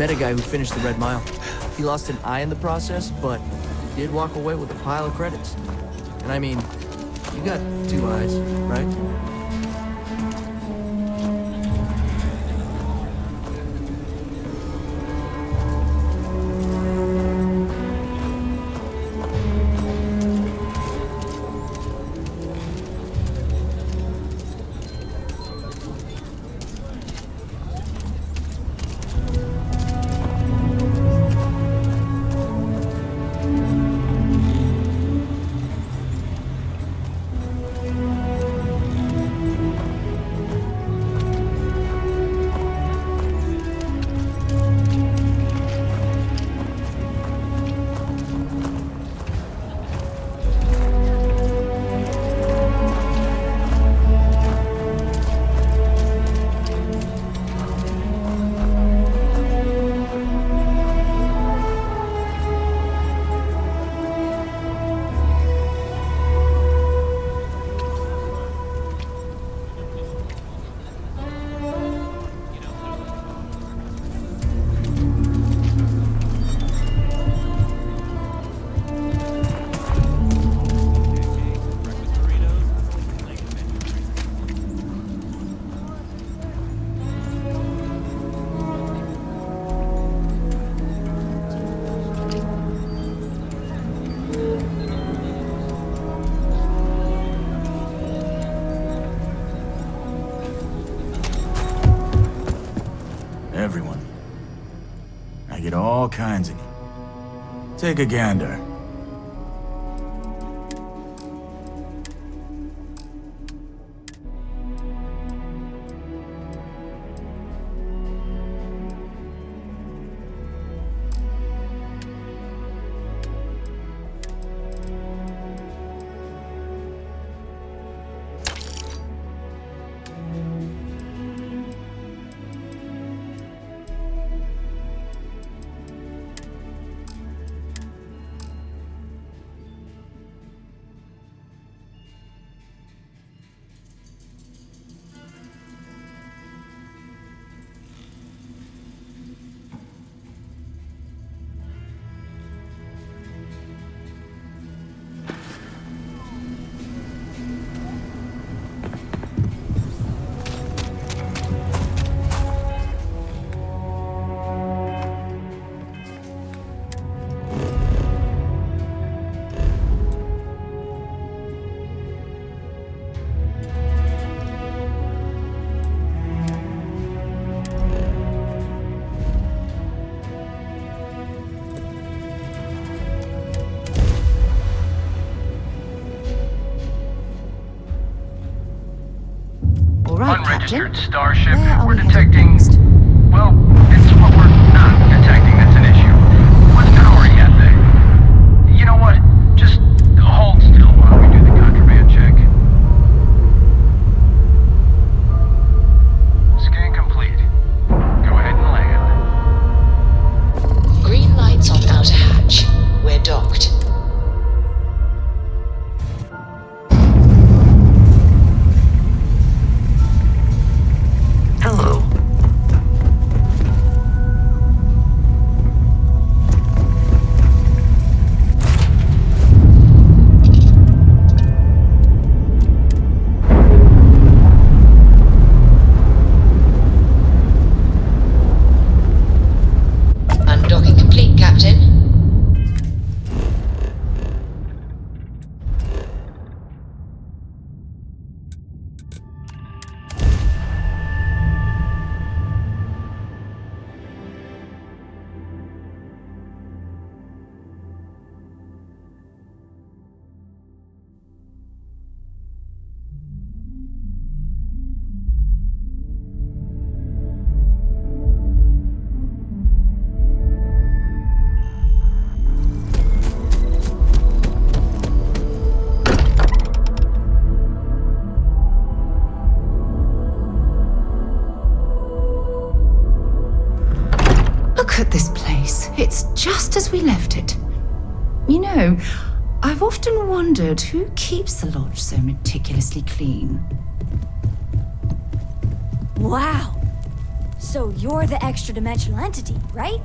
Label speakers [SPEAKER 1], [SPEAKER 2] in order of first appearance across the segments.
[SPEAKER 1] met a guy who finished the Red Mile. He lost an eye in the process, but he did walk away with a pile of credits. And I mean, you got 2 eyes, right?
[SPEAKER 2] Everyone. I get all kinds of you. Take a gander.
[SPEAKER 3] Unregistered starship. We're detecting... Well, it's what we're not detecting that's an issue. What's power yet, then? You know what? Just hold still while we do the contraband check. Scan complete. Go ahead and land.
[SPEAKER 4] Green lights on outer hatch. We're docked.
[SPEAKER 5] Look at this place. It's just as we left it. You know, I've often wondered who keeps the lodge so meticulously clean.
[SPEAKER 6] Wow. So you're the extra-dimensional entity, right?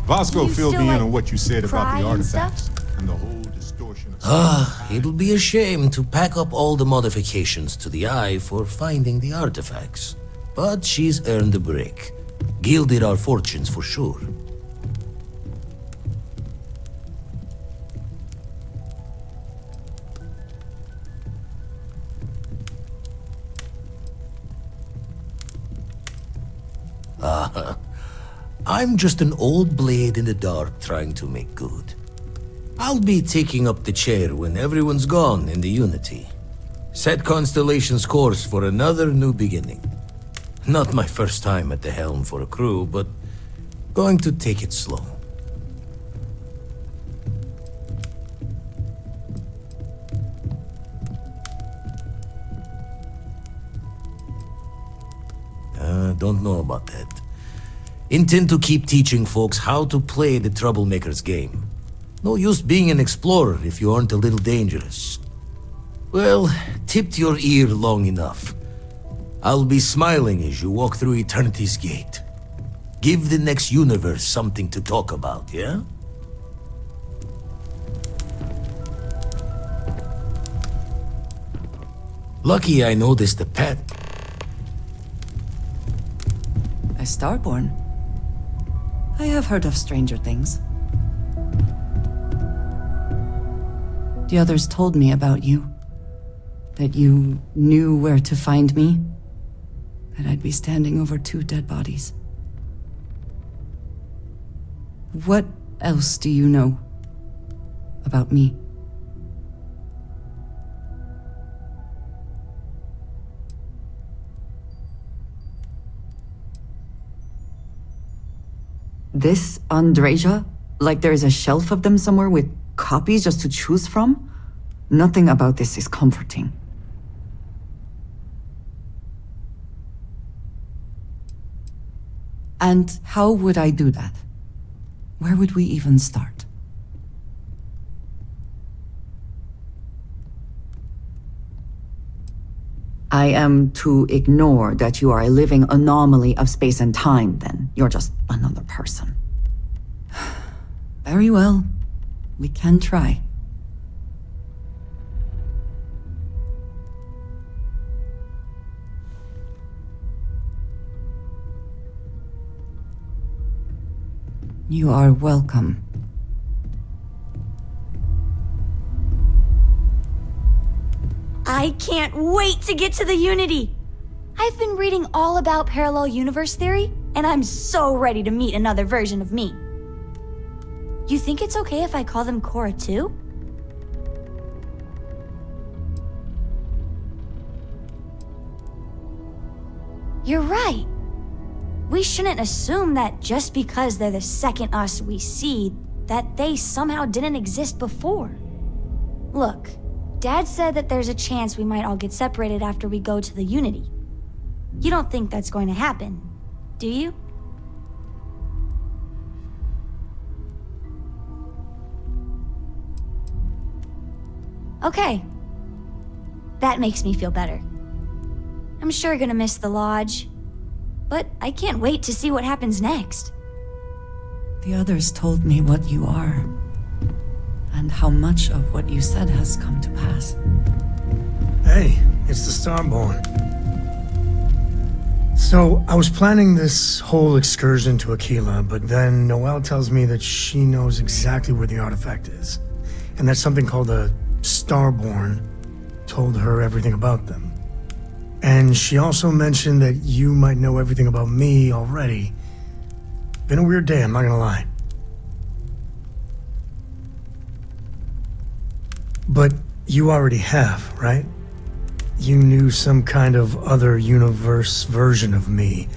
[SPEAKER 7] Vasco
[SPEAKER 6] You
[SPEAKER 7] filled
[SPEAKER 6] still,
[SPEAKER 7] me in
[SPEAKER 6] like,
[SPEAKER 7] on what you said about
[SPEAKER 6] cry
[SPEAKER 7] the
[SPEAKER 6] and stuff?
[SPEAKER 7] artifacts and the whole distortion of
[SPEAKER 8] It'll be a shame to pack up all the modifications to the eye for finding the artifacts. But she's earned a break. Gilded our fortunes for sure. I'm just an old blade in the dark trying to make good. I'll be taking up the chair when everyone's gone in the Unity. Set Constellation's course for another new beginning. Not my first time at the helm for a crew, but going to take it slow. Don't know about that. Intend to keep teaching folks how to play the Troublemaker's game. No use being an explorer if you aren't a little dangerous. Well, tipped your ear long enough. I'll be smiling as you walk through Eternity's gate. Give the next universe something to talk about, yeah? Lucky I noticed the pet.
[SPEAKER 5] A Starborn? I have heard of stranger things. The others told me about you. That you knew where to find me. That I'd be standing over 2 dead bodies. What else do you know about me? This Andreja? Like there's a shelf of them somewhere with copies just to choose from? Nothing about this is comforting. And how would I do that? Where would we even start? I am to ignore that you are a living anomaly of space and time, then. You're just another person. Very well. We can try. You are welcome.
[SPEAKER 6] I can't wait to get to the Unity! I've been reading all about parallel universe theory, and I'm so ready to meet another version of me. You think it's okay if I call them Cora too? You're right. We shouldn't assume that just because they're the second us we see, that they somehow didn't exist before. Look, Dad said that there's a chance we might all get separated after we go to the Unity. You don't think that's going to happen, do you? Okay. That makes me feel better. I'm sure gonna miss the lodge, but I can't wait to see what happens next.
[SPEAKER 5] The others told me what you are, and how much of what you said has come to pass.
[SPEAKER 9] Hey, it's the Starborn. So, I was planning this whole excursion to Aquila, but then Noelle tells me that she knows exactly where the artifact is, and that something called a Starborn told her everything about them. And she also mentioned that you might know everything about me already. Been a weird day, I'm not gonna lie. But you already have, right? You knew some kind of other universe version of me.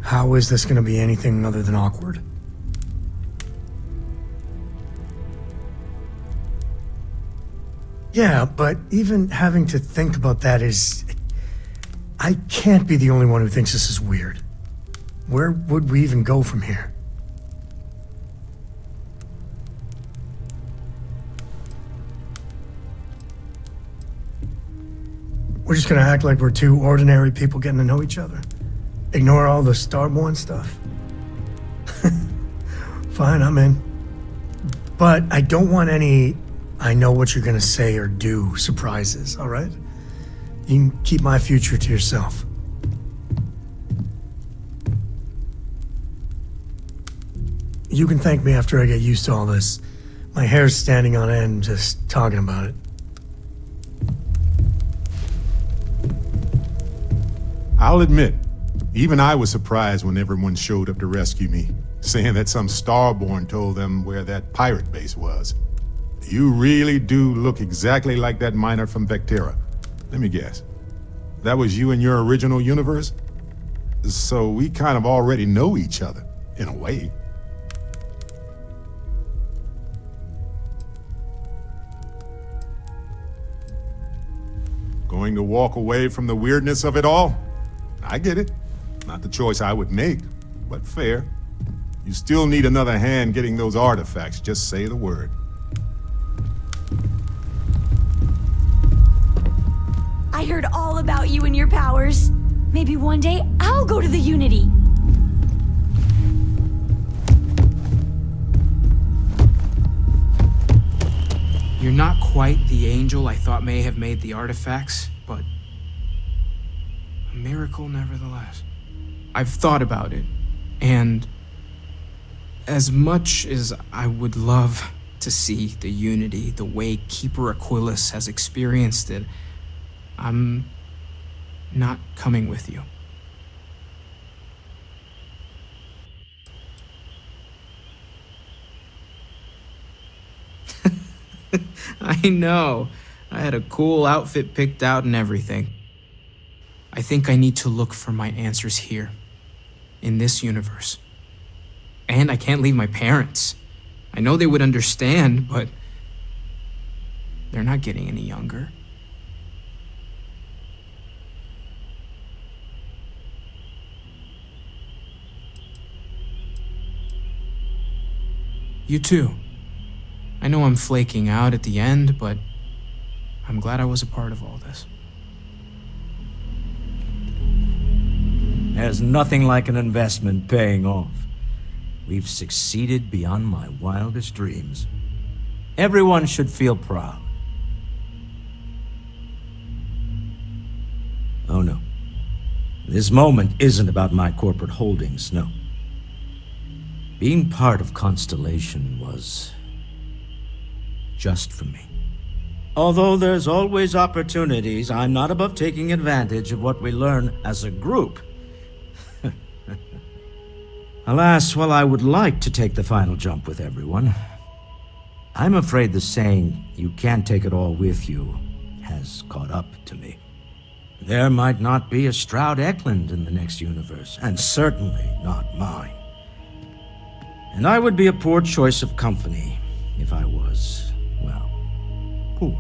[SPEAKER 9] How is this gonna be anything other than awkward? Yeah, but even having to think about that is... I can't be the only one who thinks this is weird. Where would we even go from here? We're just gonna act like we're two ordinary people getting to know each other. Ignore all the Starborn stuff? Fine, I'm in. But I don't want any I know what you're gonna say or do surprises, all right? You can keep my future to yourself. You can thank me after I get used to all this. My hair's standing on end just talking about it.
[SPEAKER 7] I'll admit, even I was surprised when everyone showed up to rescue me, saying that some Starborn told them where that pirate base was. You really do look exactly like that miner from Vectera. Let me guess. That was you in your original universe? So we kind of already know each other, in a way. Going to walk away from the weirdness of it all? I get it. Not the choice I would make, but fair. You still need another hand getting those artifacts, just say the word.
[SPEAKER 6] I heard all about you and your powers. Maybe one day I'll go to the Unity.
[SPEAKER 10] You're not quite the angel I thought may have made the artifacts, but a miracle nevertheless. I've thought about it, and as much as I would love to see the Unity the way Keeper Aquilus has experienced it, I'm not coming with you. I know. I had a cool outfit picked out and everything. I think I need to look for my answers here, in this universe. And I can't leave my parents. I know they would understand, but they're not getting any younger. You too. I know I'm flaking out at the end, but I'm glad I was a part of all this.
[SPEAKER 8] There's nothing like an investment paying off. We've succeeded beyond my wildest dreams. Everyone should feel proud. Oh no. This moment isn't about my corporate holdings, no. Being part of Constellation was just for me. Although there's always opportunities, I'm not above taking advantage of what we learn as a group. Alas, while I would like to take the final jump with everyone, I'm afraid the saying, "you can't take it all with you," has caught up to me. There might not be a Stroud Eklund in the next universe, and certainly not mine. And I would be a poor choice of company if I was, well, poor.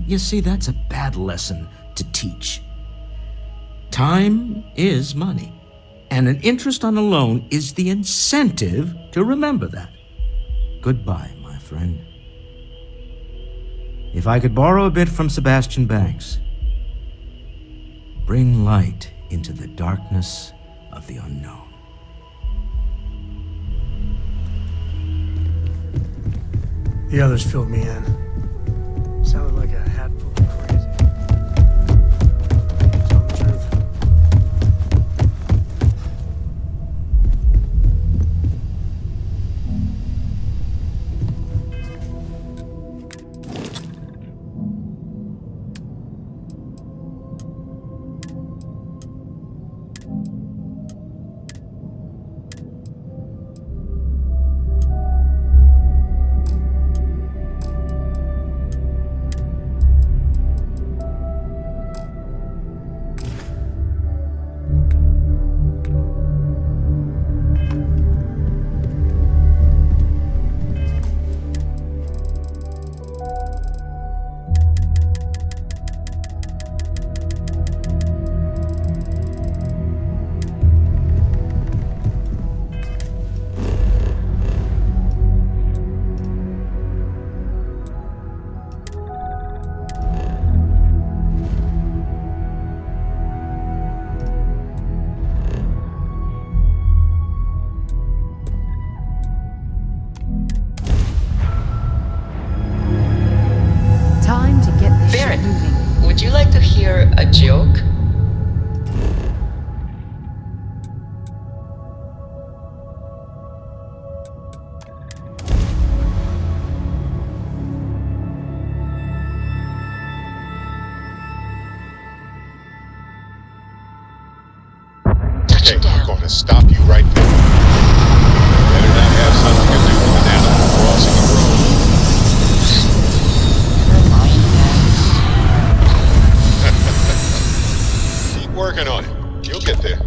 [SPEAKER 8] You see, that's a bad lesson to teach. Time is money, and an interest on a loan is the incentive to remember that. Goodbye, my friend. If I could borrow a bit from Sebastian Banks, bring light into the darkness of the unknown.
[SPEAKER 9] The others filled me in. Sounded like a hatful of crazy. Tell the truth.
[SPEAKER 4] Doc.
[SPEAKER 7] Okay, I'm going to stop you right there. Better not have something to do with an animal crossing the road.
[SPEAKER 4] Never mind that.
[SPEAKER 7] Keep working on it. You'll get there.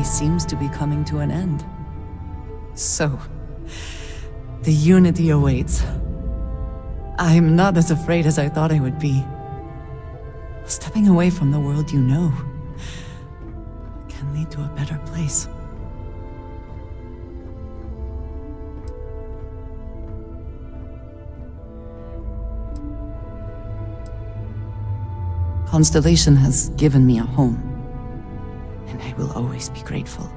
[SPEAKER 5] seems to be coming to an end. So, the Unity awaits. I'm not as afraid as I thought I would be. Stepping away from the world you know can lead to a better place. Constellation has given me a home, and I will always be grateful.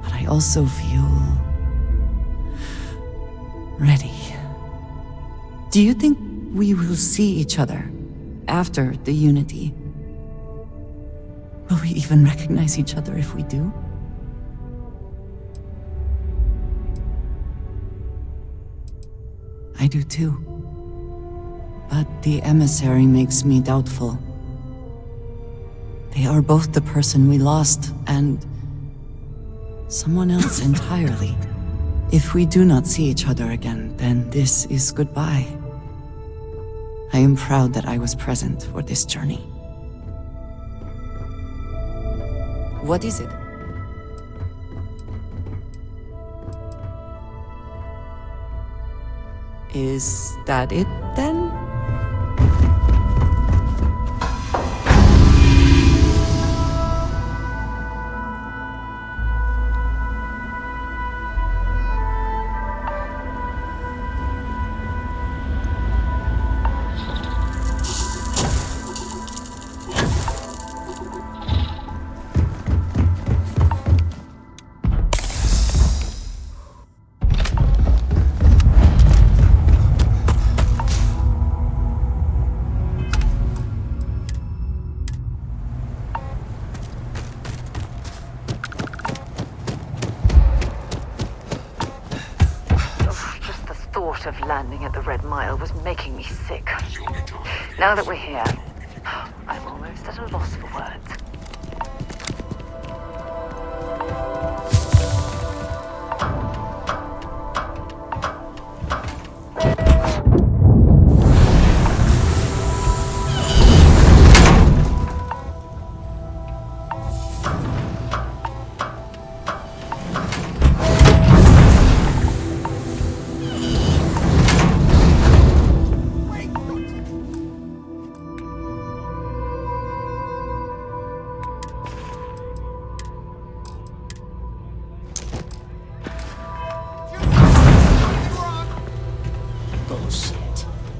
[SPEAKER 5] But I also feel ready. Do you think we will see each other after the Unity? Will we even recognize each other if we do? I do too. But the emissary makes me doubtful. They are both the person we lost and someone else entirely. If we do not see each other again, then this is goodbye. I am proud that I was present for this journey. What is it? Is that it then?
[SPEAKER 11] Of landing at the Red Mile was making me sick. Now that we're here, I'm almost at a loss for words.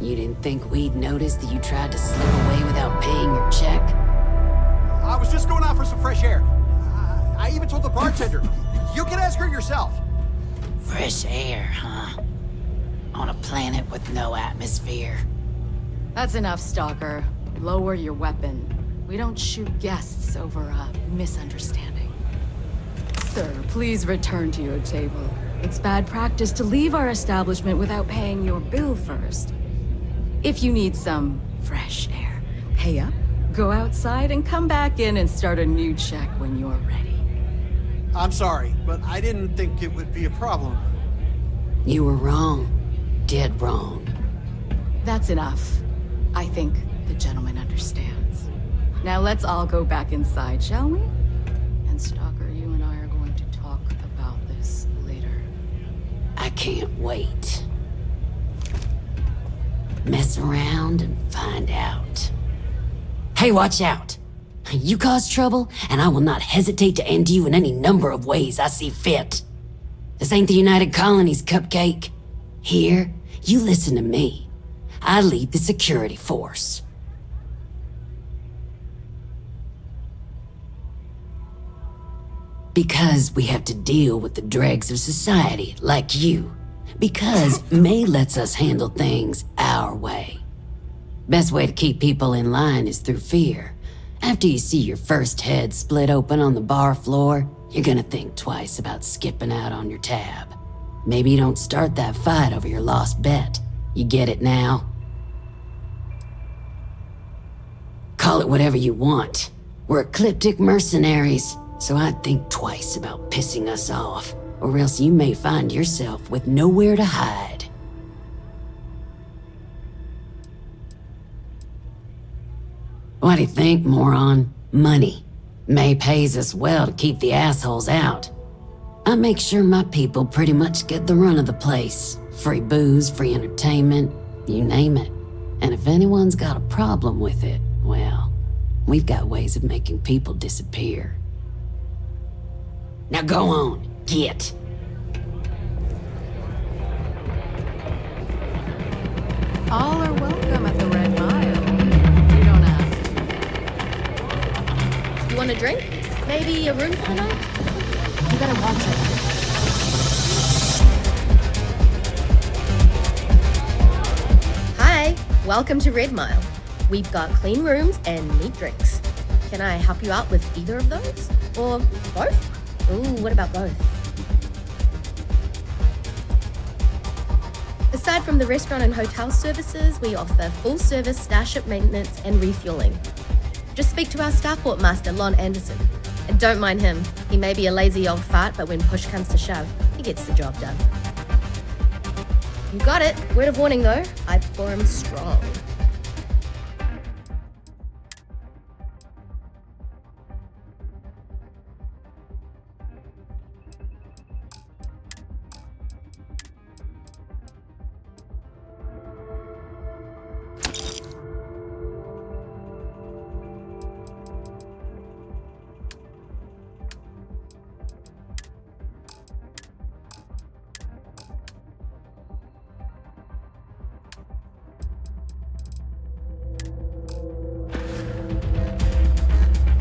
[SPEAKER 12] You didn't think we'd notice that you tried to slip away without paying your check?
[SPEAKER 13] I was just going out for some fresh air. I even told the bartender. You can ask her yourself.
[SPEAKER 12] Fresh air, huh? On a planet with no atmosphere.
[SPEAKER 14] That's enough, Stalker. Lower your weapon. We don't shoot guests over a misunderstanding. Sir, please return to your table. It's bad practice to leave our establishment without paying your bill first. If you need some fresh air, pay up, go outside, and come back in and start a new check when you're ready.
[SPEAKER 13] I'm sorry, but I didn't think it would be a problem.
[SPEAKER 12] You were wrong. Dead wrong.
[SPEAKER 14] That's enough. I think the gentleman understands. Now let's all go back inside, shall we? And Stalker, you and I are going to talk about this later.
[SPEAKER 12] I can't wait. Mess around and find out. Hey, watch out! You cause trouble, and I will not hesitate to end you in any number of ways I see fit. This ain't the United Colonies, Cupcake. Here, you listen to me. I lead the security force. Because we have to deal with the dregs of society, like you. Because May lets us handle things our way. Best way to keep people in line is through fear. After you see your first head split open on the bar floor, you're gonna think twice about skipping out on your tab. Maybe you don't start that fight over your lost bet. You get it now? Call it whatever you want. We're ecliptic mercenaries, so I'd think twice about pissing us off, or else you may find yourself with nowhere to hide. What do you think, moron? Money. May pays us well to keep the assholes out. I make sure my people pretty much get the run of the place. Free booze, free entertainment, you name it. And if anyone's got a problem with it, well, we've got ways of making people disappear. Now go on, get.
[SPEAKER 14] All are welcome at the Red Mile. You don't ask.
[SPEAKER 15] You want a drink? Maybe a room for the night?
[SPEAKER 14] You better watch it.
[SPEAKER 15] Hi, welcome to Red Mile. We've got clean rooms and neat drinks. Can I help you out with either of those? Or both? Ooh, what about both? Aside from the restaurant and hotel services, we offer full-service starship maintenance and refueling. Just speak to our starport master, Lon Anderson. And don't mind him. He may be a lazy old fart, but when push comes to shove, he gets the job done. You got it. Word of warning, though. I pour him strong.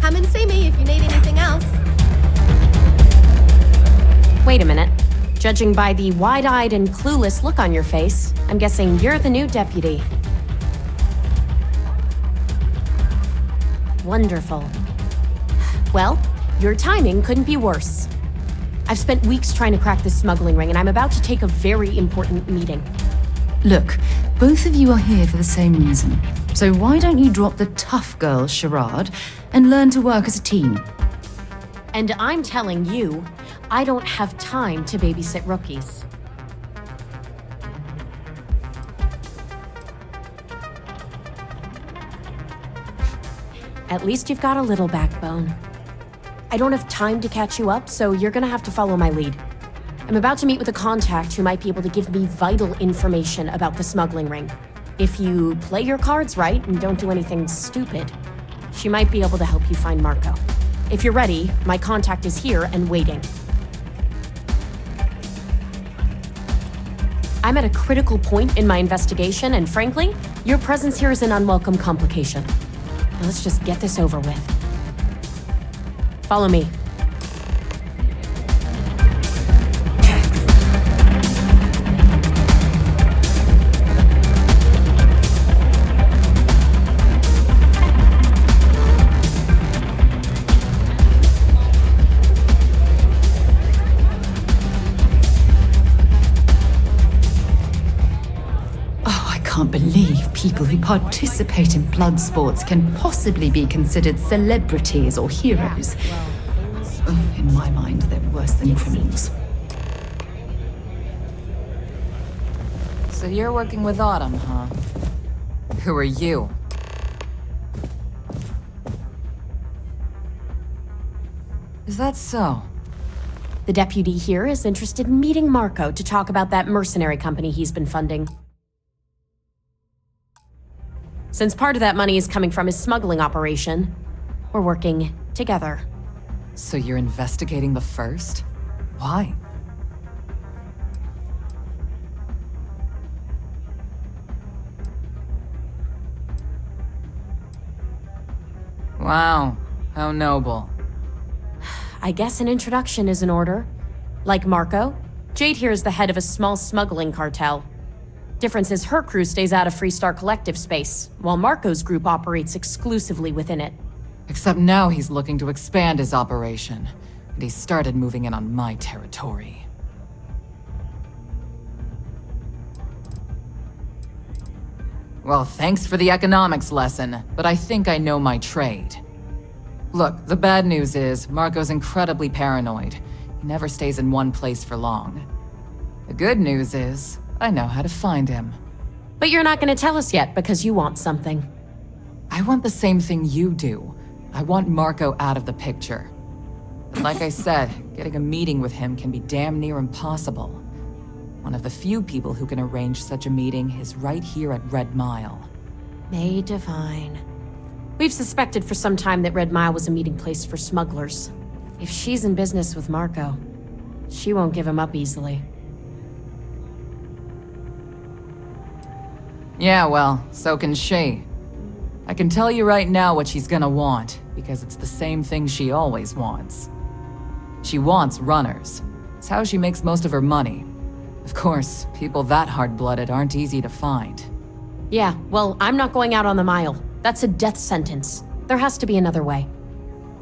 [SPEAKER 15] Come and see me if you need anything else.
[SPEAKER 16] Wait a minute. Judging by the wide-eyed and clueless look on your face, I'm guessing you're the new deputy. Wonderful. Well, your timing couldn't be worse. I've spent weeks trying to crack this smuggling ring, and I'm about to take a very important meeting.
[SPEAKER 17] Look, both of you are here for the same reason. So why don't you drop the tough girl charade and learn to work as a team?
[SPEAKER 16] And I'm telling you, I don't have time to babysit rookies. At least you've got a little backbone. I don't have time to catch you up, so you're gonna have to follow my lead. I'm about to meet with a contact who might be able to give me vital information about the smuggling ring. If you play your cards right and don't do anything stupid, she might be able to help you find Marco. If you're ready, my contact is here and waiting. I'm at a critical point in my investigation, and frankly, your presence here is an unwelcome complication. Now let's just get this over with. Follow me.
[SPEAKER 17] I can't believe people who participate in blood sports can possibly be considered celebrities or heroes. Oh, in my mind, they're worse than criminals.
[SPEAKER 18] So you're working with Autumn, huh? Who are you? Is that so?
[SPEAKER 16] The deputy here is interested in meeting Marco to talk about that mercenary company he's been funding. Since part of that money is coming from his smuggling operation, we're working together.
[SPEAKER 18] So you're investigating the first? Why? Wow, how noble.
[SPEAKER 16] I guess an introduction is in order. Like Marco, Jade here is the head of a small smuggling cartel. Difference is her crew stays out of Freestar Collective space, while Marco's group operates exclusively within it.
[SPEAKER 18] Except now he's looking to expand his operation, and he started moving in on my territory. Well, thanks for the economics lesson, but I think I know my trade. Look, the bad news is, Marco's incredibly paranoid. He never stays in one place for long. The good news is, I know how to find him.
[SPEAKER 16] But you're not gonna tell us yet because you want something.
[SPEAKER 18] I want the same thing you do. I want Marco out of the picture. Like I said, getting a meeting with him can be damn near impossible. One of the few people who can arrange such a meeting is right here at Red Mile.
[SPEAKER 16] May Divine. We've suspected for some time that Red Mile was a meeting place for smugglers. If she's in business with Marco, she won't give him up easily.
[SPEAKER 18] Yeah, well, so can she. I can tell you right now what she's gonna want, because it's the same thing she always wants. She wants runners. It's how she makes most of her money. Of course, people that hard-blooded aren't easy to find.
[SPEAKER 16] Yeah, well, I'm not going out on the Mile. That's a death sentence. There has to be another way.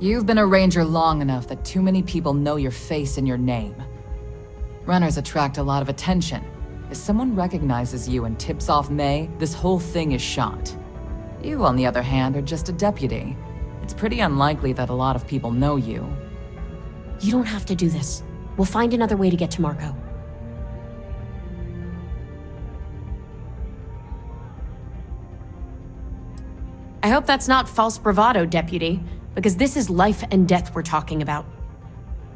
[SPEAKER 18] You've been a ranger long enough that too many people know your face and your name. Runners attract a lot of attention. If someone recognizes you and tips off May, this whole thing is shot. You, on the other hand, are just a deputy. It's pretty unlikely that a lot of people know you.
[SPEAKER 16] You don't have to do this. We'll find another way to get to Marco. I hope that's not false bravado, Deputy, because this is life and death we're talking about.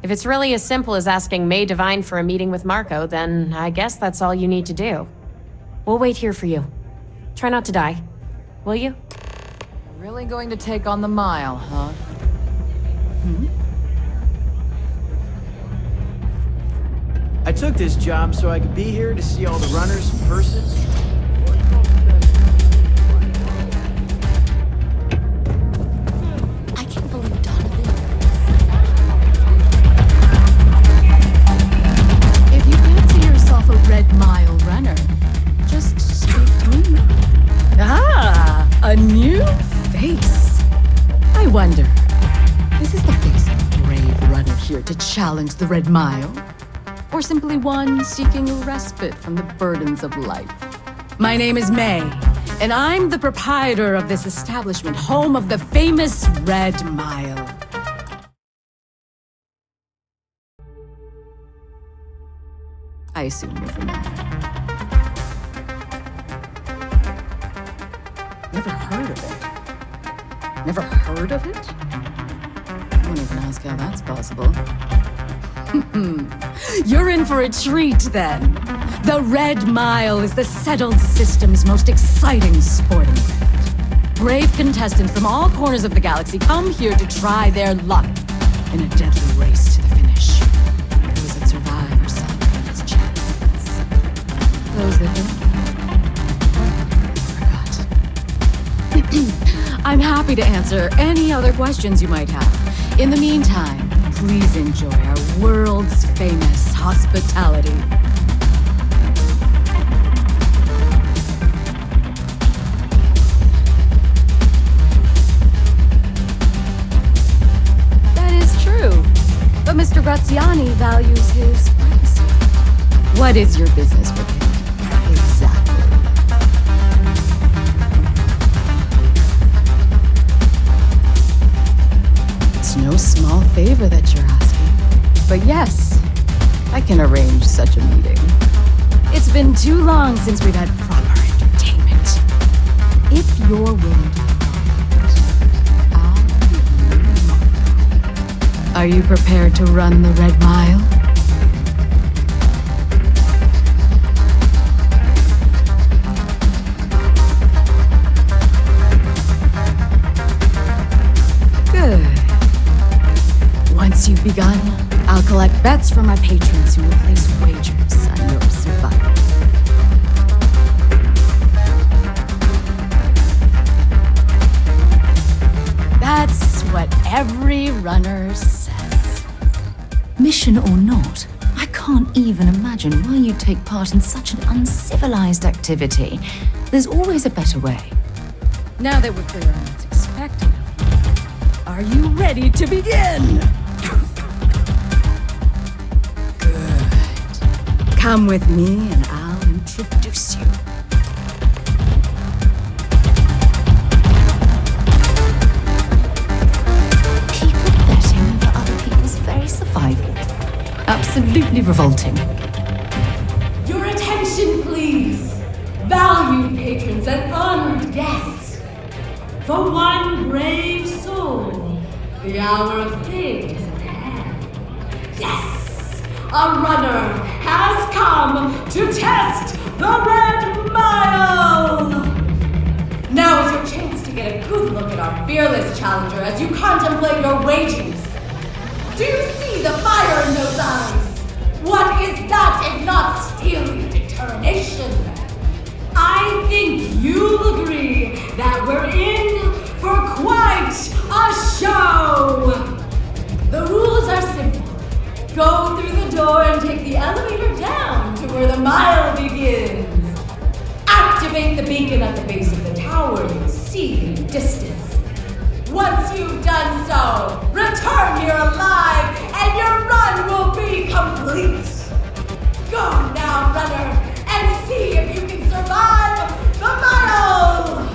[SPEAKER 16] If it's really as simple as asking May Divine for a meeting with Marco, then I guess that's all you need to do. We'll wait here for you. Try not to die, will you?
[SPEAKER 18] Really going to take on the Mile, huh?
[SPEAKER 13] I took this job so I could be here to see all the runners in person.
[SPEAKER 14] I can't believe Donovan. If you fancy yourself a Red Mile runner, just stay through. Ah, a new face. I wonder, is this the face of a brave runner here to challenge the Red Mile? Or simply one seeking a respite from the burdens of life? My name is May, and I'm the proprietor of this establishment, home of the famous Red Mile. I assume you're familiar. Never heard of it? Never heard of it? I won't even ask how that's possible. You're in for a treat, then. The Red Mile is the settled system's most exciting sporting event. Brave contestants from all corners of the galaxy come here to try their luck in a deadly race to the finish. Those that survive are celebrated as champions. Those that don't, forgot. I'm happy to answer any other questions you might have. In the meantime, please enjoy our world's famous hospitality. That is true, but Mr. Graziani values his privacy. What is your business with him? Exactly. No small favor that you're asking. But yes, I can arrange such a meeting. It's been too long since we've had proper entertainment. If you're willing to provide, I'll give you money. Are you prepared to run the Red Mile? Once you've begun, I'll collect bets from my patrons who will place wagers on your survival. That's what every runner says.
[SPEAKER 17] Mission or not, I can't even imagine why you'd take part in such an uncivilized activity. There's always a better way.
[SPEAKER 14] Now that we're clear on what's expected of you, are you ready to begin? Good. Come with me and I'll introduce you.
[SPEAKER 17] People betting over other people's very survival. Absolutely revolting.
[SPEAKER 14] Your attention, please. patrons and honored guests. For one brave soul
[SPEAKER 19] The hour of fate is at hand. Yes! A runner has come to test the Red Mile! Now is your chance to get a good look at our fearless challenger as you contemplate your wagers. Do you see the fire in those eyes? What is that if not steely determination? I think you'll agree that we're in for quite a show! The rules are simple. Go through the door and take the elevator down to where the mile begins. Activate the beacon at the base of the tower you see in the distance. Once you've done so, return here alive and your run will be complete. Go now, runner, and see if you can survive the mile!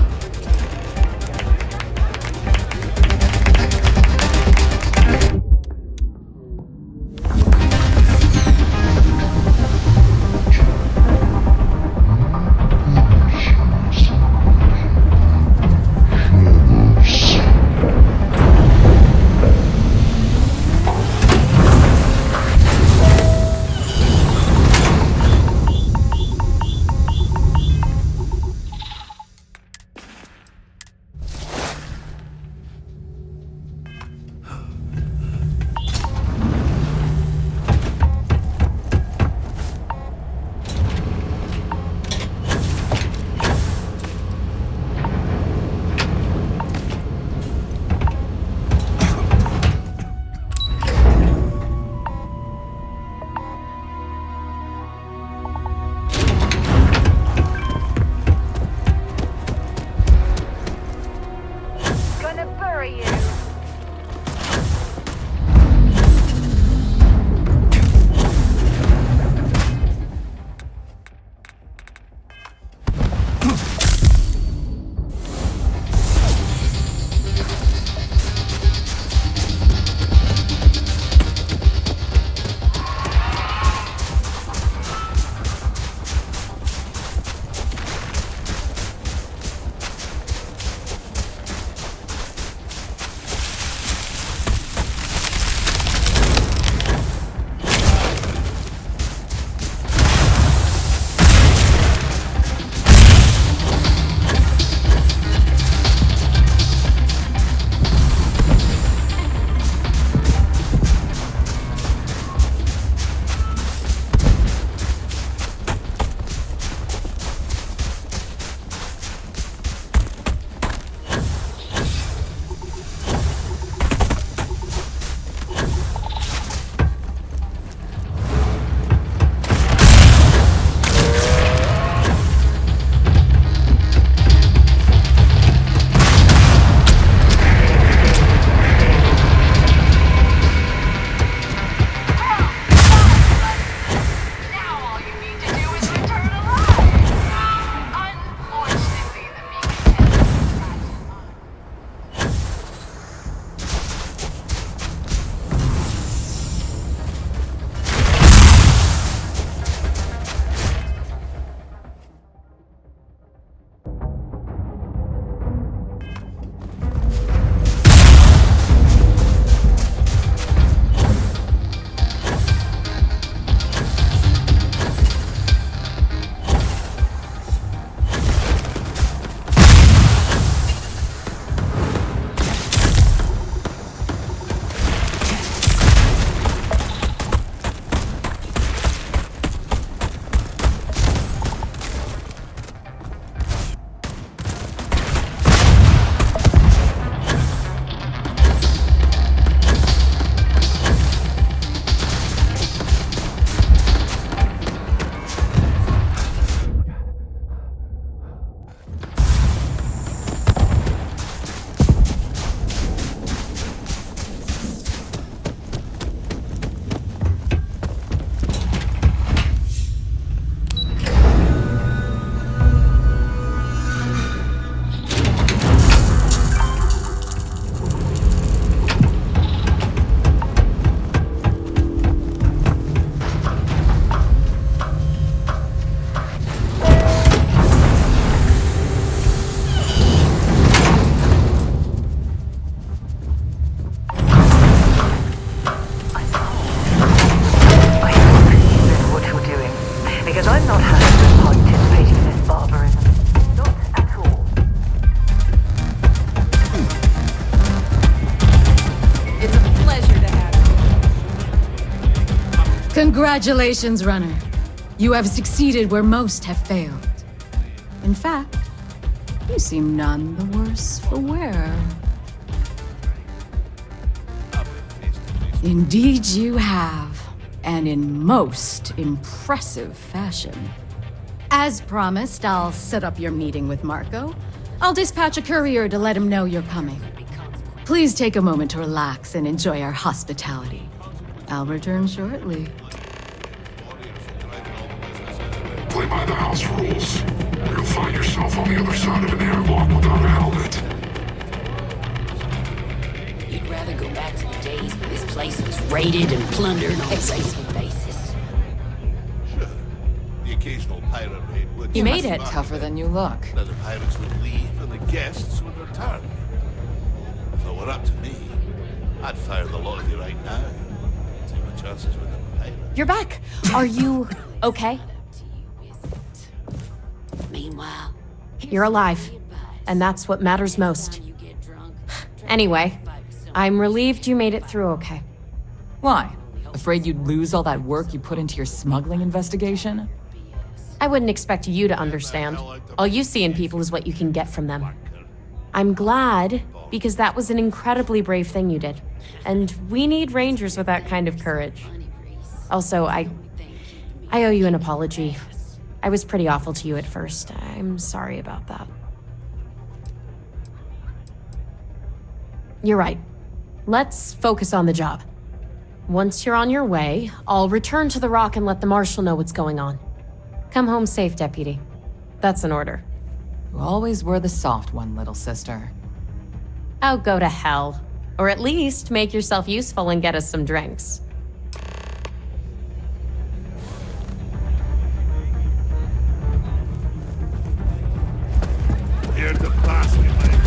[SPEAKER 14] Congratulations, runner. You have succeeded where most have failed. In fact, you seem none the worse for wear. Indeed you have, and in most impressive fashion. As promised, I'll set up your meeting with Marco. I'll dispatch a courier to let him know you're coming. Please take a moment to relax and enjoy our hospitality. I'll return shortly.
[SPEAKER 20] Play by the house rules. You'll find yourself on the other side of an airlock without a helmet.
[SPEAKER 12] You'd rather go back to the days when this place was raided and plundered on a racing basis.
[SPEAKER 21] Sure. The occasional pirate raid would...
[SPEAKER 18] You made it. Tougher than you look.
[SPEAKER 21] Then the pirates would leave and the guests would return. If it were up to me, I'd fire the lot of you right now. Take my chances with the pirate.
[SPEAKER 16] You're back. Are you okay?
[SPEAKER 12] Meanwhile,
[SPEAKER 16] You're alive. And that's what matters most. Anyway, I'm relieved you made it through okay.
[SPEAKER 18] Why? Afraid you'd lose all that work you put into your smuggling investigation?
[SPEAKER 16] I wouldn't expect you to understand. All you see in people is what you can get from them. I'm glad, because that was an incredibly brave thing you did. And we need rangers with that kind of courage. Also, I owe you an apology. I was pretty awful to you at first. I'm sorry about that. You're right. Let's focus on the job. Once you're on your way, I'll return to the Rock and let the Marshal know what's going on. Come home safe, Deputy. That's an order.
[SPEAKER 18] You always were the soft one, little sister.
[SPEAKER 16] Oh, go to hell. Or at least make yourself useful and get us some drinks.
[SPEAKER 20] Here's the basket, mate.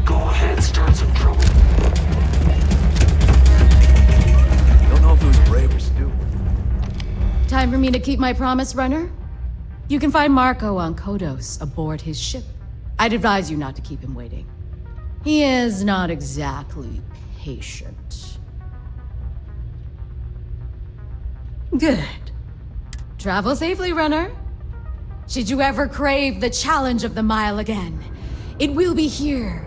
[SPEAKER 20] Go ahead, start some trouble.
[SPEAKER 1] Don't know if it was brave or stupid.
[SPEAKER 14] Time for me to keep my promise, runner? You can find Marco on Kodos aboard his ship. I'd advise you not to keep him waiting. He is not exactly patient. Good. Travel safely, runner. Should you ever crave the challenge of the mile again, it will be here,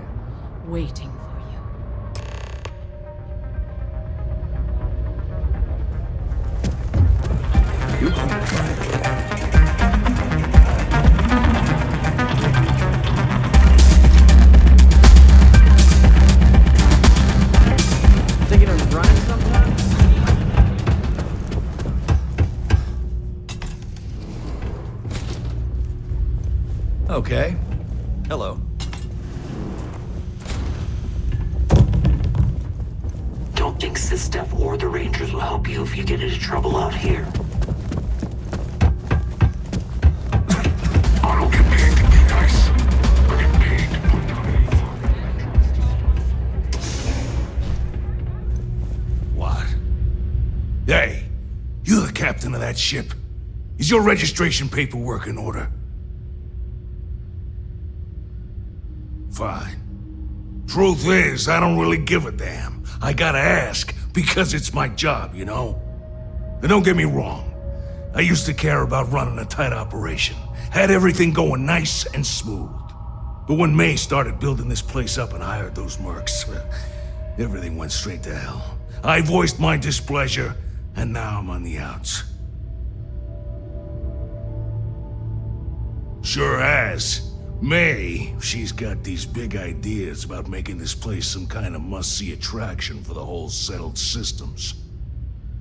[SPEAKER 14] waiting for you.
[SPEAKER 1] Thinking of running sometime?
[SPEAKER 22] Okay. Hello.
[SPEAKER 20] Don't think Systep or the Rangers will help you if you get into trouble out here. I don't get paid to be nice. I get paid to put down
[SPEAKER 21] What? Hey, you're the captain of that ship. Is your registration paperwork in order? Fine. Truth is, I don't really give a damn. I gotta ask, because it's my job, you know? And don't get me wrong, I used to care about running a tight operation. Had everything going nice and smooth. But when May started building this place up and hired those mercs, everything went straight to hell. I voiced my displeasure, and now I'm on the outs. Sure has. May, she's got these big ideas about making this place some kind of must-see attraction for the whole settled systems.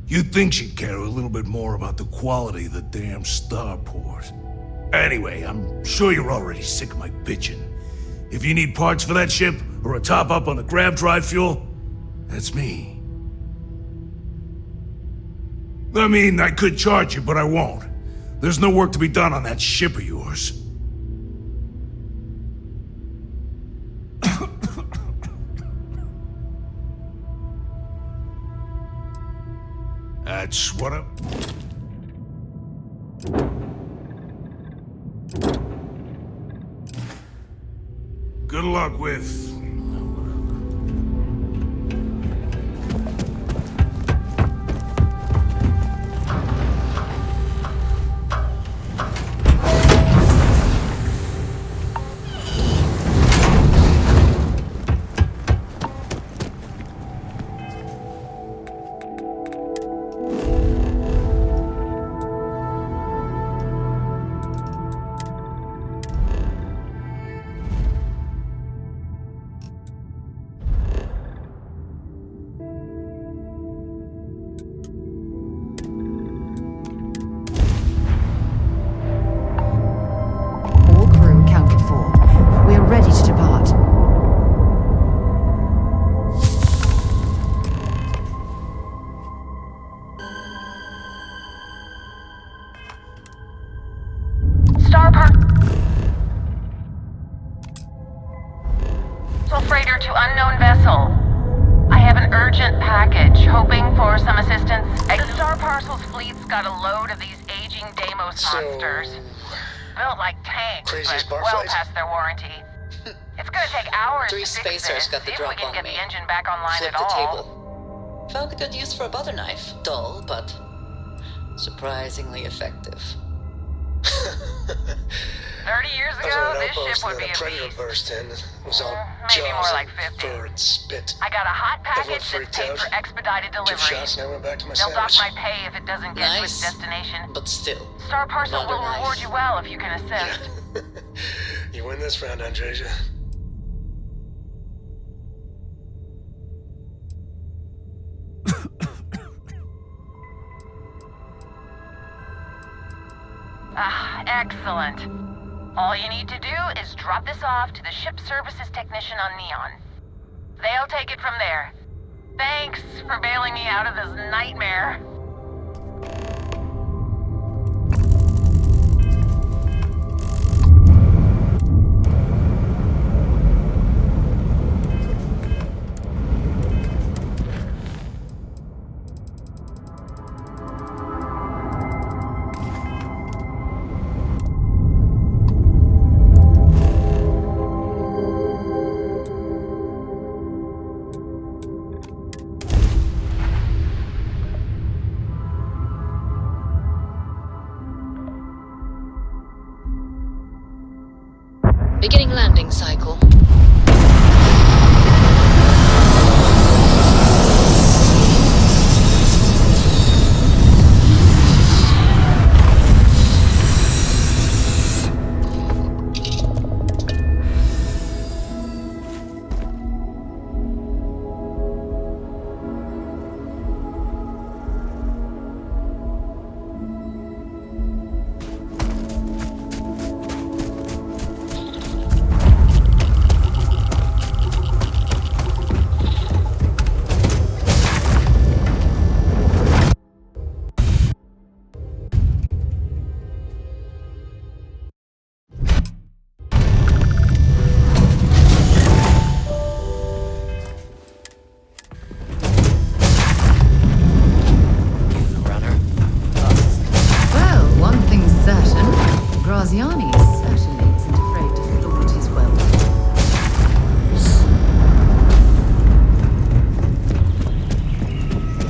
[SPEAKER 21] You'd think she'd care a little bit more about the quality of the damn starport. Anyway, I'm sure you're already sick of my bitching. If you need parts for that ship, or a top-up on the grab drive fuel, that's me. I mean, I could charge you, but I won't. There's no work to be done on that ship of yours. That's what I'm... Good luck with...
[SPEAKER 11] Parcel's fleet's got a load of these aging Deimos monsters. Built like tanks, but well past their warranty. It's gonna take hours to fix this,
[SPEAKER 2] got the
[SPEAKER 11] if
[SPEAKER 2] drop
[SPEAKER 11] we can
[SPEAKER 2] on
[SPEAKER 11] get
[SPEAKER 2] me.
[SPEAKER 11] the engine back online
[SPEAKER 2] Flip
[SPEAKER 11] at
[SPEAKER 2] the
[SPEAKER 11] all.
[SPEAKER 2] table. Found a good use for a butter knife. Dull, but surprisingly effective.
[SPEAKER 11] 30 years ago, this ship would be a beast.
[SPEAKER 3] burst in. It was all
[SPEAKER 11] Maybe more like 50.
[SPEAKER 3] and spit.
[SPEAKER 11] I got a hot package
[SPEAKER 3] Everyone
[SPEAKER 11] that's
[SPEAKER 3] freaked
[SPEAKER 11] paid
[SPEAKER 3] out.
[SPEAKER 11] for expedited
[SPEAKER 3] 2
[SPEAKER 11] delivery.
[SPEAKER 3] shots and I went back to my
[SPEAKER 11] They'll dock
[SPEAKER 3] sandwich.
[SPEAKER 11] my pay if it doesn't get to its destination.
[SPEAKER 2] But still.
[SPEAKER 11] Star Parcel
[SPEAKER 2] Butter
[SPEAKER 11] will
[SPEAKER 2] knife.
[SPEAKER 11] reward you well if you can assist.
[SPEAKER 3] You win this round, Andreja.
[SPEAKER 11] Ah, excellent. All you need to do is drop this off to the ship services technician on Neon. They'll take it from there. Thanks for bailing me out of this nightmare.
[SPEAKER 2] Beginning landing cycle.
[SPEAKER 17] Well, one thing's certain. Graziani certainly isn't afraid to flaunt his wealth.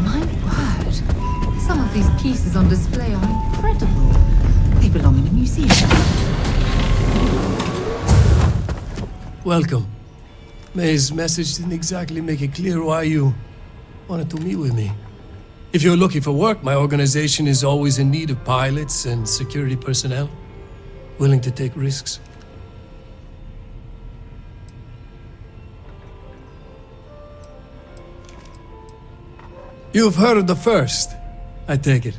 [SPEAKER 17] My word. Some of these pieces on display are incredible. They belong in a museum.
[SPEAKER 23] Welcome. May's message didn't exactly make it clear why you wanted to meet with me. If you're looking for work, my organization is always in need of pilots and security personnel, willing to take risks. You've heard of the First, I take it.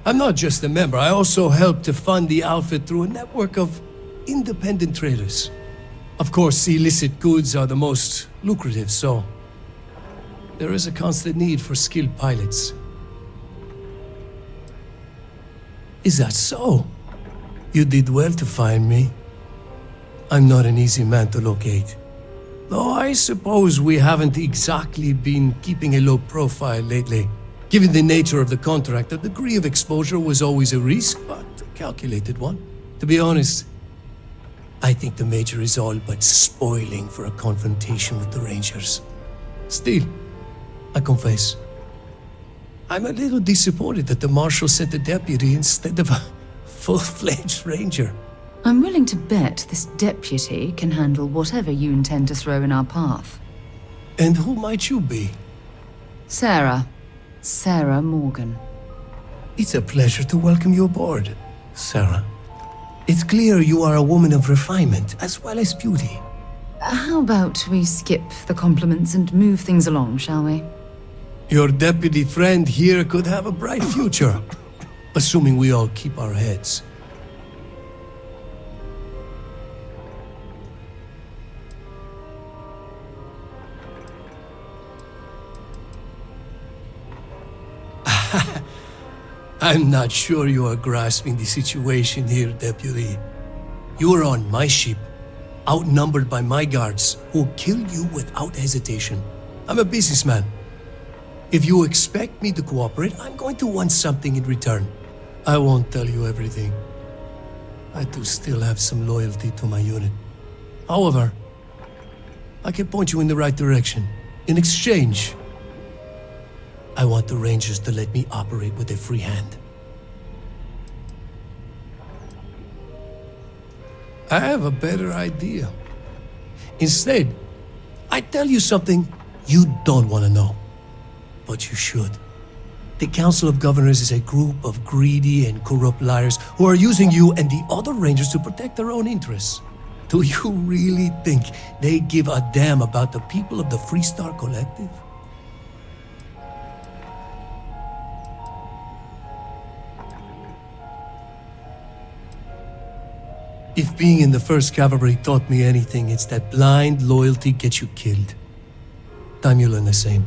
[SPEAKER 23] I'm not just a member, I also help to fund the outfit through a network of independent traders. Of course, illicit goods are the most lucrative, so there is a constant need for skilled pilots. Is that so? You did well to find me. I'm not an easy man to locate. Though I suppose we haven't exactly been keeping a low profile lately. Given the nature of the contract, a degree of exposure was always a risk, but a calculated one. To be honest, I think the Major is all but spoiling for a confrontation with the Rangers. Still, I confess, I'm a little disappointed that the Marshal sent a deputy instead of a full-fledged Ranger.
[SPEAKER 17] I'm willing to bet this deputy can handle whatever you intend to throw in our path.
[SPEAKER 23] And who might you be?
[SPEAKER 17] Sarah. Sarah Morgan.
[SPEAKER 23] It's a pleasure to welcome you aboard, Sarah. It's clear you are a woman of refinement as well as beauty.
[SPEAKER 17] How about we skip the compliments and move things along, shall we?
[SPEAKER 23] Your deputy friend here could have a bright future, assuming we all keep our heads. I'm not sure you are grasping the situation here, Deputy. You are on my ship, outnumbered by my guards, who'll kill you without hesitation. I'm a businessman. If you expect me to cooperate, I'm going to want something in return. I won't tell you everything. I do still have some loyalty to my unit. However, I can point you in the right direction. In exchange, I want the Rangers to let me operate with a free hand. I have a better idea. Instead, I tell you something you don't want to know. But you should. The Council of Governors is a group of greedy and corrupt liars who are using you and the other Rangers to protect their own interests. Do you really think they give a damn about the people of the Freestar Collective? If being in the 1st Cavalry taught me anything, it's that blind loyalty gets you killed. Time you learn the same.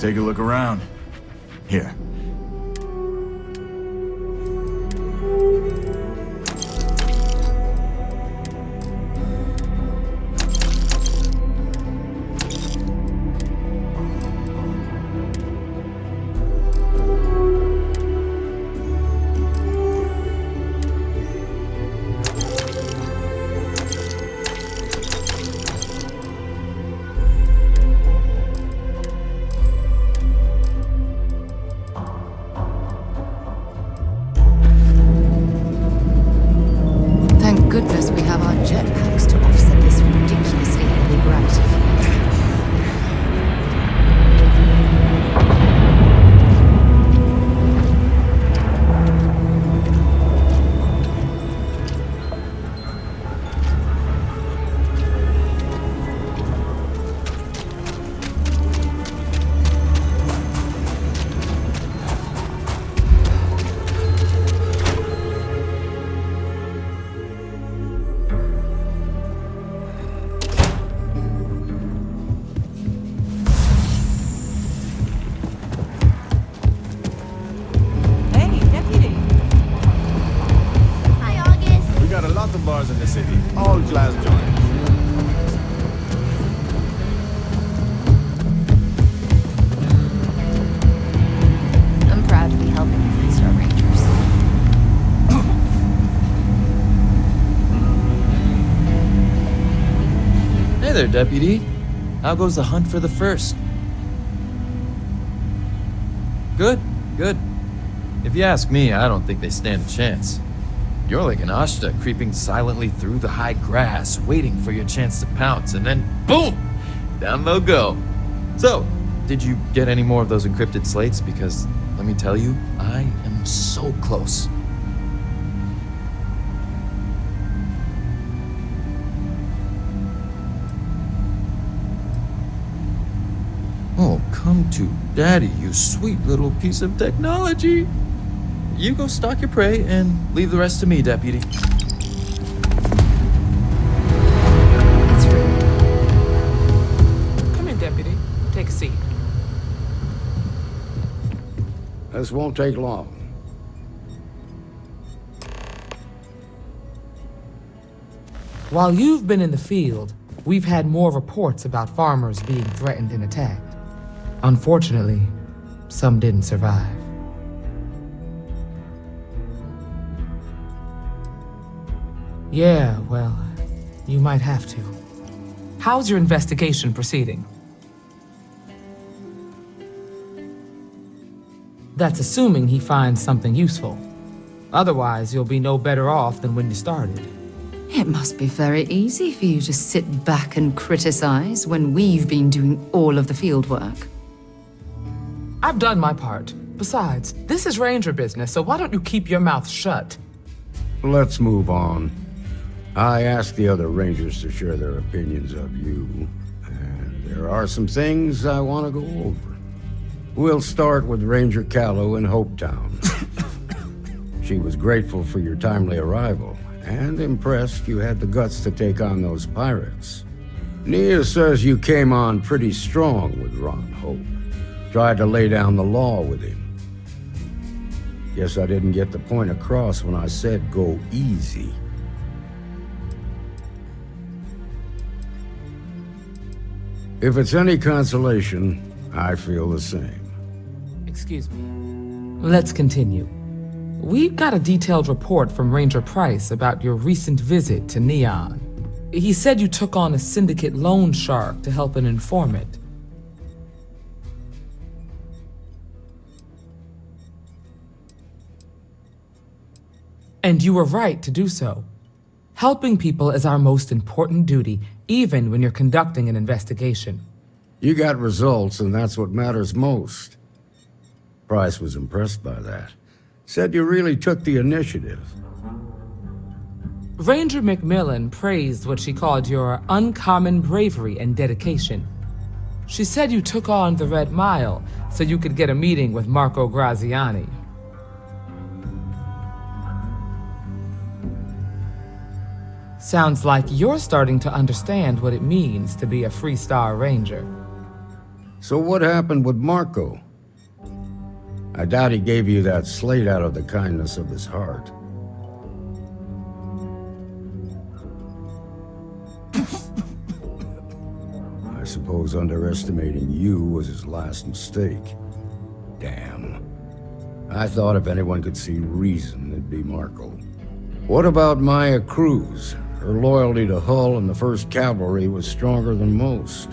[SPEAKER 6] take a look around. Here.
[SPEAKER 14] Goodness, we have our jetpacks to offset this ridiculously heavy gravity field.
[SPEAKER 6] bars in the city, all class joints.
[SPEAKER 14] I'm proud to be helping the 3-star Rangers.
[SPEAKER 8] Hey there, Deputy. How goes the hunt for the first? Good, good. If you ask me, I don't think they stand a chance. You're like an Ashta creeping silently through the high grass, waiting for your chance to pounce, and then boom! Down they'll go. So, did you get any more of those encrypted slates? Because, let me tell you, I am so close. Oh, come to Daddy, you sweet little piece of technology. You go stalk your prey and leave the rest to me, Deputy.
[SPEAKER 14] It's free.
[SPEAKER 10] Come in, Deputy. Take a seat.
[SPEAKER 24] This won't take long.
[SPEAKER 10] While you've been in the field, we've had more reports about farmers being threatened and attacked. Unfortunately, some didn't survive. Yeah, well, you might have to. How's your investigation proceeding? That's assuming he finds something useful. Otherwise, you'll be no better off than when you started.
[SPEAKER 17] It must be very easy for you to sit back and criticize when we've been doing all of the field work.
[SPEAKER 10] I've done my part. Besides, this is Ranger business, so why don't you keep your mouth shut?
[SPEAKER 24] Let's move on. I asked the other Rangers to share their opinions of you, and there are some things I want to go over. We'll start with Ranger Callow in Hopetown. She was grateful for your timely arrival, and impressed you had the guts to take on those pirates. Nia says you came on pretty strong with Ron Hope. Tried to lay down the law with him. Guess I didn't get the point across when I said go easy. If it's any consolation, I feel the same.
[SPEAKER 10] Excuse me. Let's continue. We've got a detailed report from Ranger Price about your recent visit to Neon. He said you took on a syndicate loan shark to help an informant. And you were right to do so. Helping people is our most important duty, even when you're conducting an investigation.
[SPEAKER 24] You got results, and that's what matters most. Price was impressed by that. Said you really took the initiative.
[SPEAKER 10] Ranger McMillan praised what she called your uncommon bravery and dedication. She said you took on the Red Mile so you could get a meeting with Marco Graziani. Sounds like you're starting to understand what it means to be a 3-star Ranger.
[SPEAKER 24] So what happened with Marco? I doubt he gave you that slate out of the kindness of his heart. I suppose underestimating you was his last mistake. Damn. I thought if anyone could see reason, it'd be Marco. What about Maya Cruz? Her loyalty to Hull and the 1st Cavalry was stronger than most.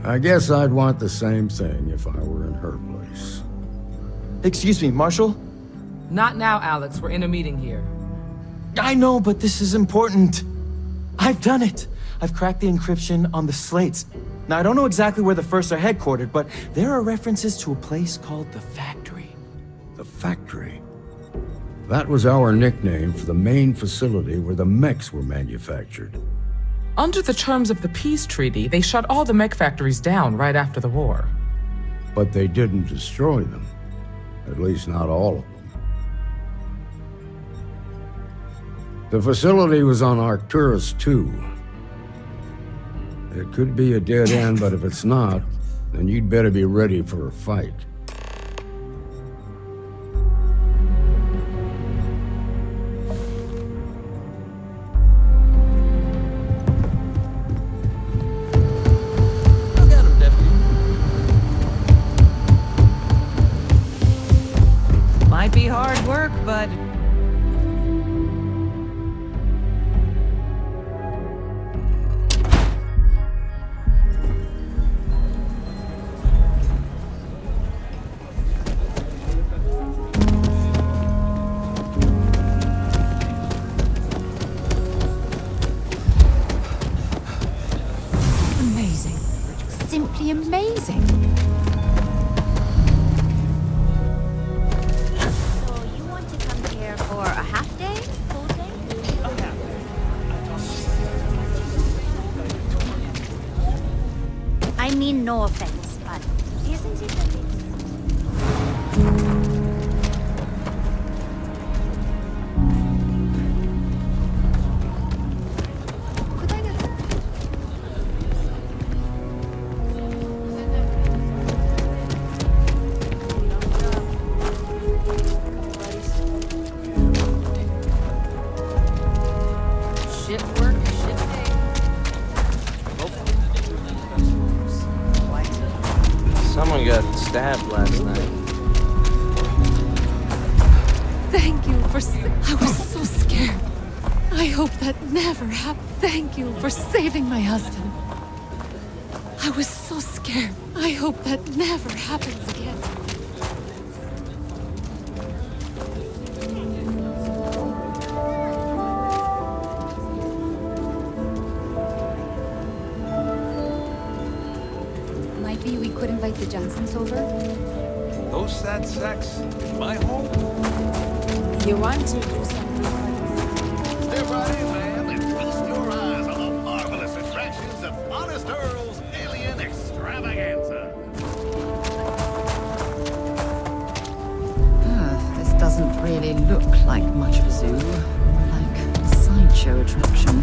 [SPEAKER 24] I guess I'd want the same thing if I were in her place.
[SPEAKER 4] Excuse me, Marshal?
[SPEAKER 10] Not now, Alex. We're in a meeting here.
[SPEAKER 4] I know, but this is important. I've done it. I've cracked the encryption on the slates. Now, I don't know exactly where the 1st are headquartered, but there are references to a place called the Factory.
[SPEAKER 24] The Factory? That was our nickname for the main facility where the mechs were manufactured.
[SPEAKER 10] Under the terms of the peace treaty, they shut all the mech factories down right after the war.
[SPEAKER 24] But they didn't destroy them. At least not all of them. The facility was on Arcturus 2. It could be a dead end, but if it's not, then you'd better be ready for a fight.
[SPEAKER 2] Might be hard work, but...
[SPEAKER 17] Amazing. Simply amazing.
[SPEAKER 5] For a half day? Full day? I mean, no offense, but isn't it a bit...
[SPEAKER 4] Someone got stabbed last night.
[SPEAKER 7] Thank you for... I was so scared. I hope that never happened. Thank you for saving my husband. I was so scared. I hope that never happens again.
[SPEAKER 5] Maybe we could invite the Johnsons over?
[SPEAKER 9] Those sad sacks in my home?
[SPEAKER 5] You want to do something?
[SPEAKER 9] Step right in, ma'am, and feast your eyes on the marvelous attractions of Honest Earl's Alien Extravaganza.
[SPEAKER 17] This doesn't really look like much of a zoo. Like a sideshow attraction.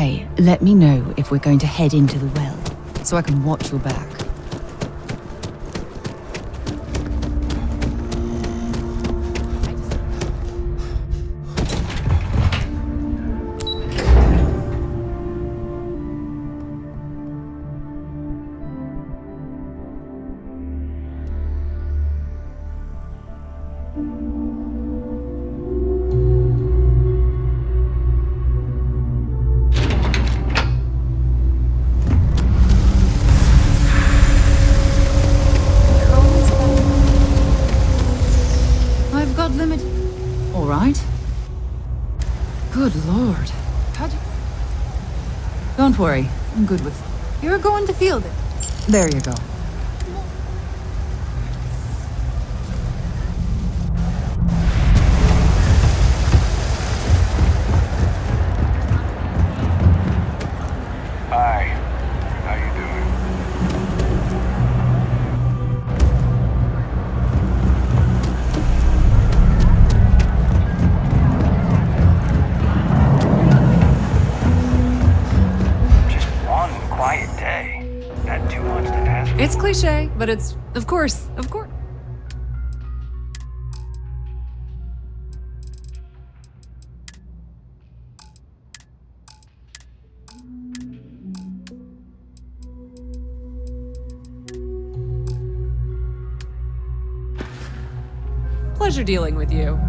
[SPEAKER 17] Hey, let me know if we're going to head into the well, so I can watch your back. All right. Good lord.
[SPEAKER 12] How'd you...
[SPEAKER 17] Don't worry, I'm good with...
[SPEAKER 12] You're going to field it.
[SPEAKER 17] There you go.
[SPEAKER 20] Hi. How you doing?
[SPEAKER 13] Just one quiet day. Not too much to ask for.
[SPEAKER 12] It's cliche, but it's... Of course. Pleasure dealing with you.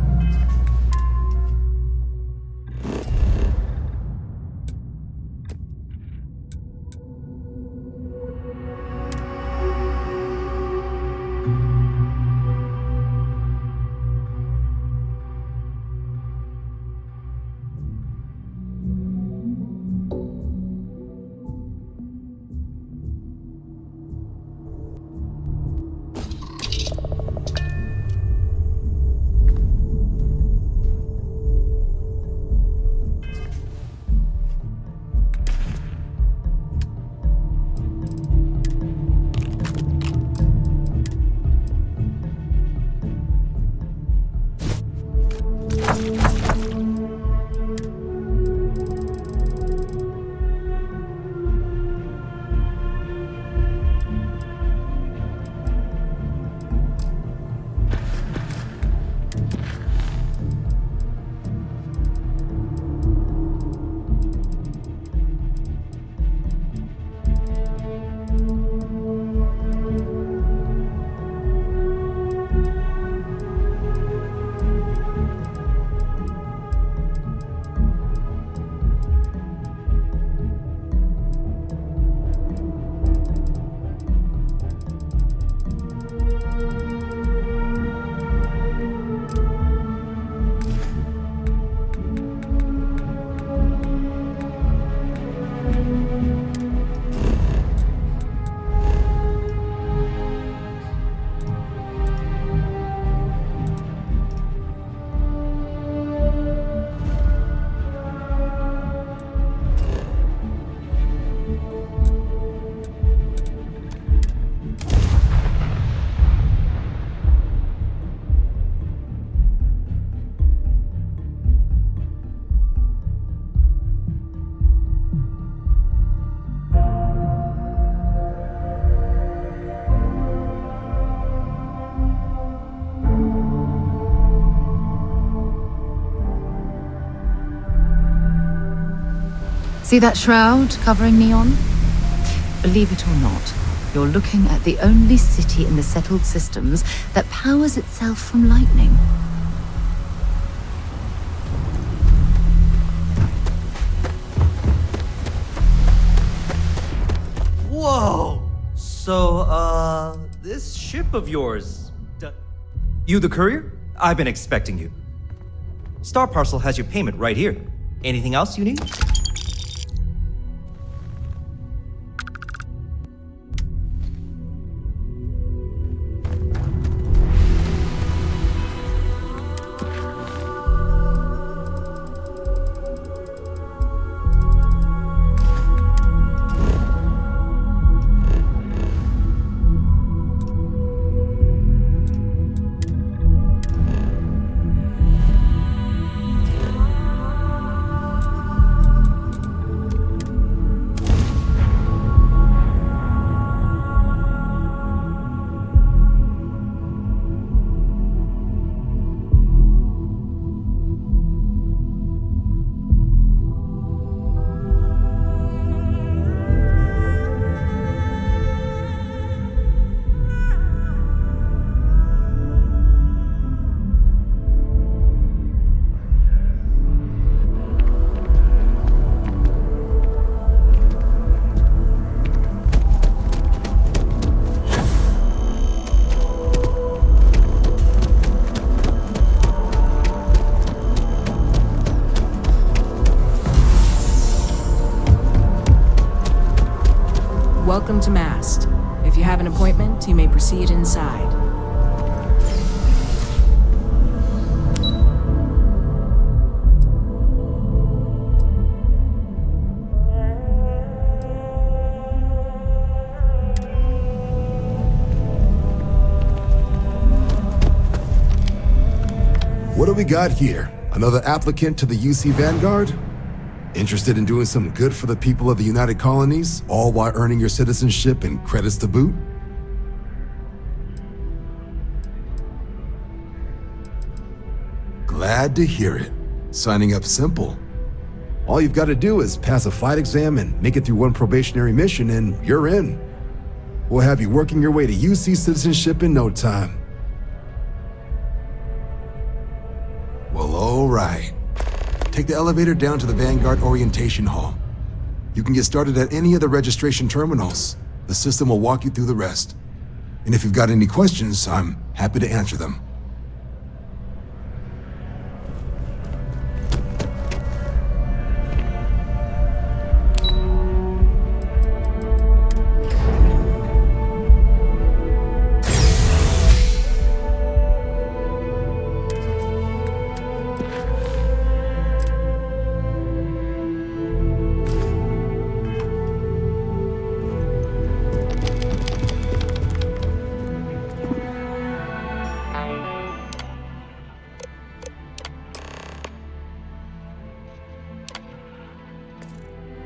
[SPEAKER 17] See that shroud covering Neon? Believe it or not, you're looking at the only city in the settled systems that powers itself from lightning.
[SPEAKER 15] Whoa! So, this ship of yours... You the courier? I've been expecting you. Star Parcel has your payment right here. Anything else you need?
[SPEAKER 1] Welcome to Mast. If you have an appointment, you may proceed inside.
[SPEAKER 16] What do we got here? Another applicant to the UC Vanguard? Interested in doing some good for the people of the United Colonies, all while earning your citizenship and credits to boot? Glad to hear it. Signing up simple. All you've got to do is pass a fight exam and make it through one probationary mission and you're in. We'll have you working your way to UC citizenship in no time. Well, all right. Take the elevator down to the Vanguard Orientation Hall. You can get started at any of the registration terminals. The system will walk you through the rest. And if you've got any questions, I'm happy to answer them.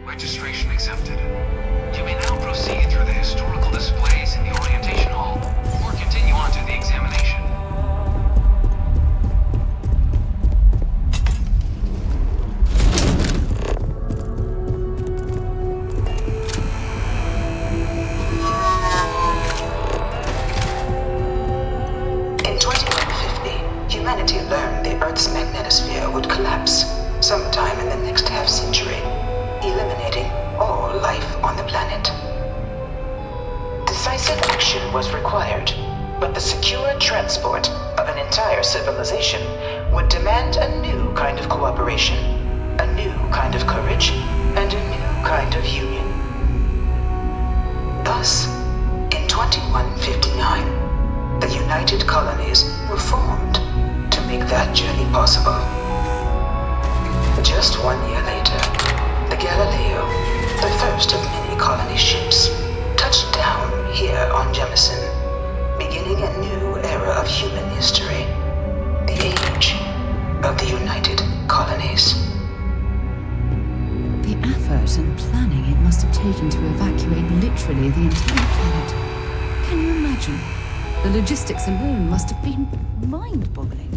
[SPEAKER 20] Registration accepted. You may now proceed through the historical displays in the orientation hall, or continue on to the examination.
[SPEAKER 18] In 2150, humanity learned the Earth's magnetosphere would collapse sometime in the next half-century, eliminating all life on the planet. Decisive action was required, but the secure transport of an entire civilization would demand a new kind of cooperation, a new kind of courage, and a new kind of union. Thus, in 2159, the United Colonies were formed to make that journey possible. Just 1 year later, the Galileo, the first of many colony ships, touched down here on Jemison, beginning a new era of human history, the age of the United Colonies.
[SPEAKER 17] The effort and planning it must have taken to evacuate literally the entire planet. Can you imagine? The logistics alone must have been mind-boggling.